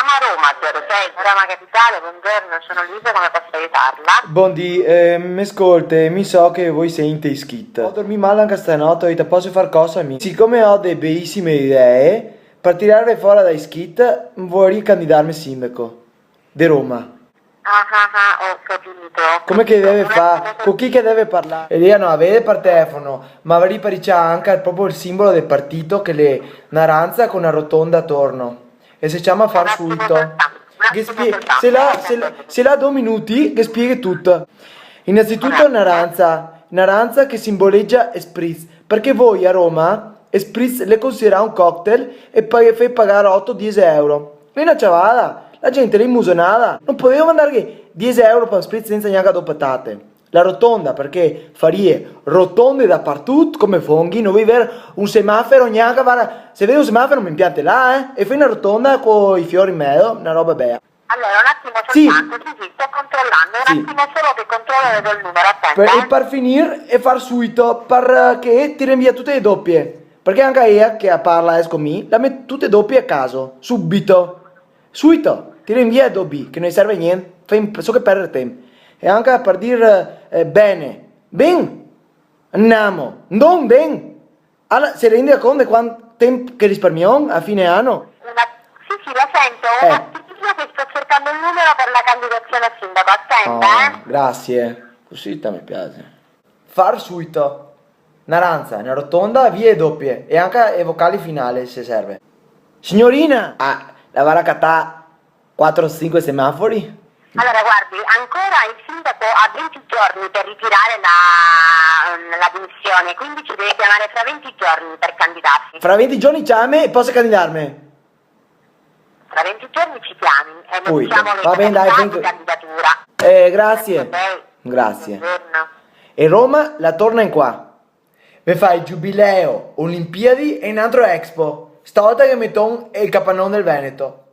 chiama Roma 06, Roma Capitale, buongiorno, sono Luisa, come posso aiutarla? Buondì, mi ascolte, mi so che voi siete iscritti. Ho dormito male anche stanotte e posso fare cosa a me? Siccome ho delle bellissime idee, per tirare fuori da iscritti, vorrei candidarmi sindaco di Roma. Ho capito. Come che deve fare? Con chi che deve parlare? E lì non avere per telefono, ma vorrei paricciare anche proprio il simbolo del partito che è naranza con una rotonda attorno. E si chiama far subito. Se la 2 minuti che spieghi tutto. Innanzitutto naranza che simboleggia Spritz, perché voi a Roma Spritz le considera un cocktail e poi fai pagare 8-10 euro. Lì una ciavada, la gente lì musonata, non poteva mandare che 10 euro per Spritz senza neanche due patate. La rotonda perché farie rotonde dappertutto come funghi, non vuoi avere un semaforo neanche, se vedi un semaforo mi impianti là, e fai una rotonda con i fiori in mezzo, una roba bella. Allora, un attimo Sì. soltanto, sì, sto controllando, un Sì. attimo solo che controllo e vedo il numero, attenta. Per finire e far subito perché ti rinvia tutte le doppie. Perché anche io che parla con me, la metto tutte doppie a caso, subito. Subito, ti rinvia le doppie, che non serve a niente, fai so che perdere tempo. E anche per dire bene, ben, andiamo, non ben. Allora, si rende conto di quanto tempo che risparmiamo a fine anno? Sì, la sento, un attimino che sto cercando il numero per la candidazione a sindaco, attenta, Grazie, così mi piace. Far subito. Naranza, una rotonda, vie doppie e anche i vocali finali se serve. Signorina! La va a cattare 4-5 semafori? Allora, guardi, ancora il sindaco ha 20 giorni per ritirare la dimissione, quindi ci deve chiamare fra 20 giorni per candidarsi. Fra 20 giorni chiami e posso candidarmi? Fra 20 giorni ci chiami e Ui, mettiamo le va bene, dai, modalità di vengo. candidatura. Grazie. Ok? Grazie. Buongiorno. E Roma la torna in qua. Mi fai giubileo, Olimpiadi e un altro Expo. Stavolta che metto il capannone del Veneto.